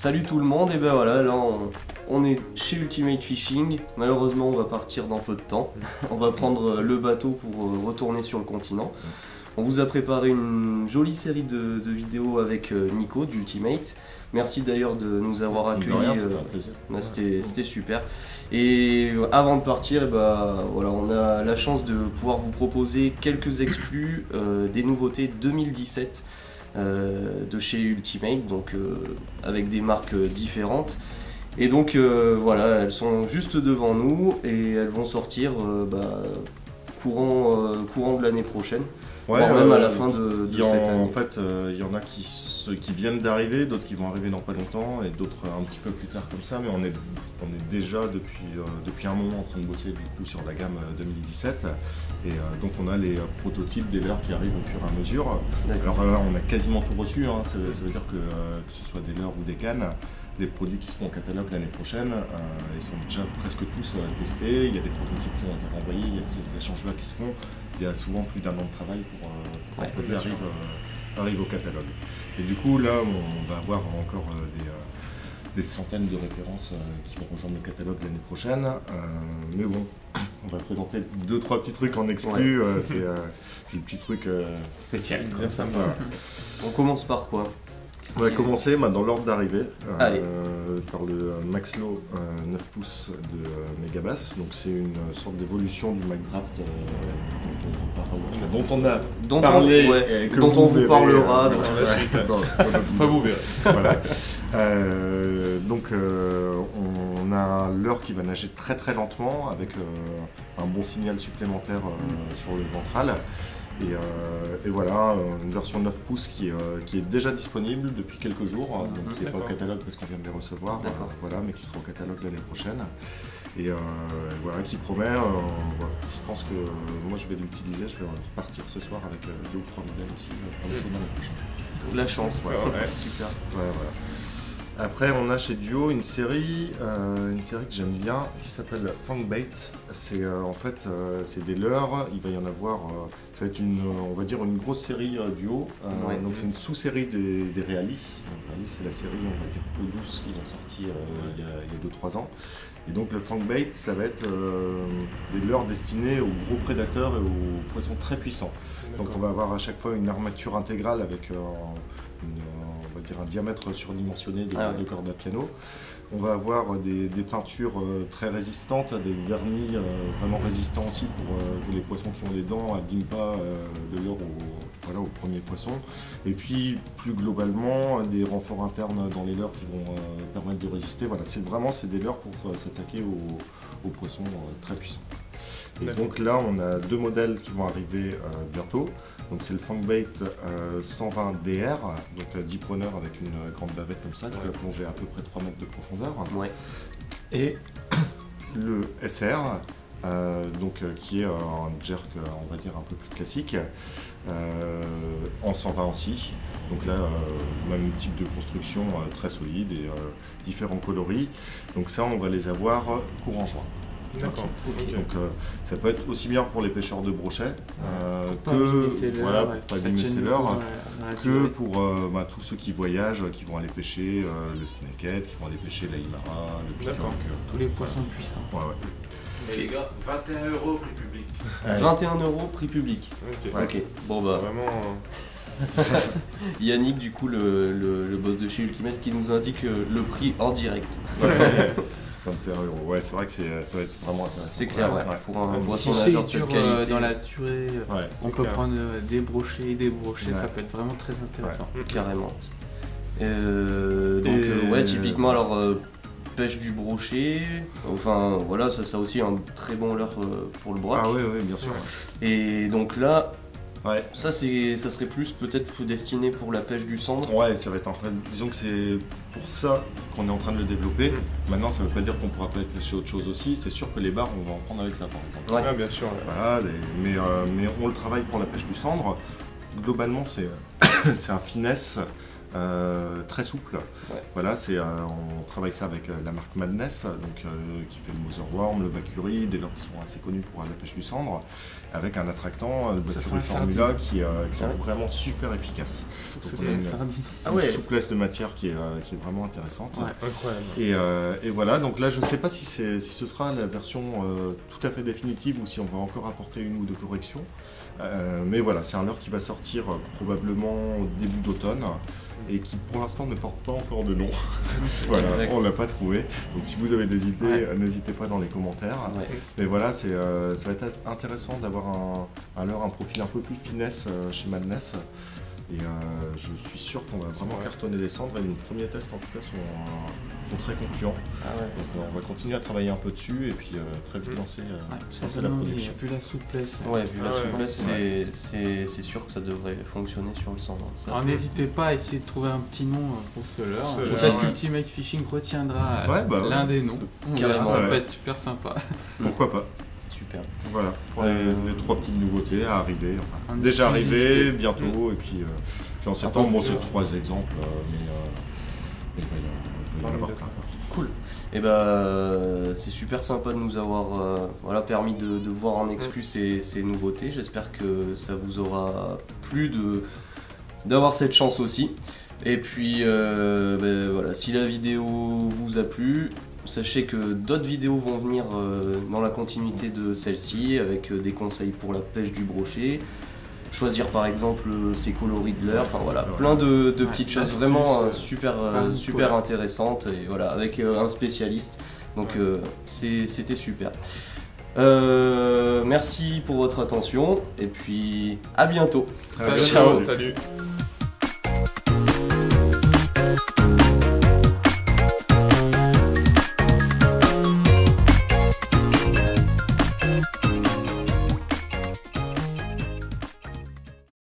Salut tout le monde, et ben voilà, là on est chez Ultimate Fishing. Malheureusement on va partir dans peu de temps. On va prendre le bateau pour retourner sur le continent. On vous a préparé une jolie série de vidéos avec Nico d'Ultimate. Merci d'ailleurs de nous avoir accueillis, c'était super. Et avant de partir, et voilà, on a la chance de pouvoir vous proposer quelques exclus des nouveautés 2017 de chez Ultimate, donc avec des marques différentes. Et donc voilà, elles sont juste devant nous et elles vont sortir courant de l'année prochaine. Ouais, voire même à la fin de cette année. En fait, il y en a qui viennent d'arriver, d'autres qui vont arriver dans pas longtemps et d'autres un petit peu plus tard comme ça, mais on est déjà depuis un moment en train de bosser du coup sur la gamme 2017 et donc on a les prototypes des leurres qui arrivent au fur et à mesure. Alors là on a quasiment tout reçu, hein. Ça veut dire que ce soit des leurres ou des cannes, les produits qui seront au catalogue l'année prochaine, ils sont déjà presque tous testés, il y a des prototypes qui ont été renvoyés, il y a ces échanges là qui se font. Il y a souvent plus d'un an de travail pour que le produit arrive au catalogue. Et du coup, là, on va avoir encore des centaines de références qui vont rejoindre le catalogue l'année prochaine. Mais bon, on va présenter 2-3 petits trucs en exclu. Ouais. C'est des petits trucs spéciaux. Bien sympa. On commence par quoi? On va commencer dans l'ordre d'arrivée par le Maxlo 9 pouces de Megabass. Donc c'est une sorte d'évolution du McDraft dont on a parlé, dont on vous parlera dans la suite. Enfin, vous verrez. Voilà. Donc on a un leurre qui va nager très très lentement avec un bon signal supplémentaire sur le ventral. Et voilà, une version 9 pouces qui est déjà disponible depuis quelques jours, donc qui n'est pas au catalogue parce qu'on vient de les recevoir, voilà, mais qui sera au catalogue l'année prochaine. Et voilà, qui promet, je pense que moi je vais l'utiliser, je vais repartir ce soir avec 2 ou 3 modèles aussi pour l'année prochaine. La chance, super. Ouais, voilà. Après, on a chez Duo une série que j'aime bien qui s'appelle Funkbait. C'est en fait c'est des leurres. Il va y en avoir. Ça va être on va dire une grosse série Duo. Donc c'est une sous-série des Realis. Realis, c'est la série on va dire peu douce qu'ils ont sorti il y a 2-3 ans. Et donc le Funkbait, ça va être des leurres destinés aux gros prédateurs et aux poissons très puissants. Donc on va avoir à chaque fois une armature intégrale avec on va dire un diamètre surdimensionné de cordes à piano. On va avoir des peintures très résistantes, des vernis vraiment résistants aussi pour que les poissons qui ont des dents n'abîment pas le leurre au premier poisson. Et puis plus globalement des renforts internes dans les leurres qui vont permettre de résister. Voilà, c'est des leurres pour s'attaquer aux poissons très puissants. Et donc là on a 2 modèles qui vont arriver bientôt. Donc c'est le Funkbait 120 DR, donc deep runner avec une grande bavette comme ça qui va plonger à peu près 3 mètres de profondeur. Ouais. Et le SR, qui est un jerk on va dire un peu plus classique, en 120 aussi. Donc là, même type de construction très solide et différents coloris. Donc ça on va les avoir courant juin. D'accord. Okay. Donc ça peut être aussi bien pour les pêcheurs de brochets que pour tous ceux qui voyagent, qui vont aller pêcher le snakehead, qui vont aller pêcher l'Aimara, le peacock. Tous les poissons puissants. Et les gars, 21 € prix public. 21 € prix public. Ok. Bon vraiment. Yannick, du coup, le boss de chez Ultimate, qui nous indique le prix en direct. 21 €, ouais, c'est vrai que ça va être vraiment intéressant. C'est clair, pour un poisson nageur de cette qualité. Dans la durée, on peut prendre des brochets, ça peut être vraiment très intéressant. Carrément. Donc, typiquement, alors, pêche du brochet, enfin, voilà, ça aussi un très bon leurre pour le broc. Ah oui, bien sûr. Et donc là, ça serait plus peut-être destiné pour la pêche du cendre. Ouais, ça va être en fait, disons que c'est pour ça qu'on est en train de le développer. Maintenant, ça ne veut pas dire qu'on ne pourra pas pêcher autre chose aussi. C'est sûr que les bars, on va en prendre avec ça par exemple. Ouais, bien sûr. Voilà, mais on le travaille pour la pêche du cendre. Globalement, c'est un finesse très souple. Ouais. Voilà, on travaille ça avec la marque Madness, donc, qui fait le Motherworm, le Bakuri, des leurres qui sont assez connus pour la pêche du cendre, avec un attractant, le Bakuri Formula, qui est vraiment super efficace. Ça, Donc, c'est une sardine. une souplesse de matière qui est vraiment intéressante. Ouais. Incroyable. Et voilà, donc là je ne sais pas si ce sera la version tout à fait définitive ou si on va encore apporter une ou deux corrections. Mais voilà, c'est un leurre qui va sortir probablement au début d'automne et qui pour l'instant ne porte pas encore de nom. Voilà, on l'a pas trouvé. Donc si vous avez des idées, n'hésitez pas dans les commentaires. Ouais. Mais voilà, ça va être intéressant d'avoir un leurre, un profil un peu plus finesse chez Madness. Et je suis sûr qu'on va vraiment cartonner les cendres et nos premiers tests en tout cas sont très concluants. Donc on va continuer à travailler un peu dessus et puis très vite lancer la production. Vu la souplesse. Ouais, vu la souplesse, c'est sûr que ça devrait fonctionner sur le cendre. Alors n'hésitez pas à essayer de trouver un petit nom pour ce leurre. Peut-être qu'Ultimate Fishing retiendra l'un des noms. Carrément, ça peut être super sympa. Pourquoi pas. Super. Voilà, pour les 3 petites nouveautés à arriver, enfin, déjà arrivées, bientôt, et puis en septembre, bon c'est 3 exemples, mais il va y en avoir plein. Cool. Et bah c'est super sympa de nous avoir permis de voir en exclu ces nouveautés. J'espère que ça vous aura plu d'avoir cette chance aussi. Et puis voilà, si la vidéo vous a plu, sachez que d'autres vidéos vont venir dans la continuité de celle-ci avec des conseils pour la pêche du brochet, choisir par exemple ses coloris de leurre, enfin voilà, plein de petites choses vraiment super intéressantes et voilà, avec un spécialiste, donc c'était super. Merci pour votre attention et puis à bientôt. Salut.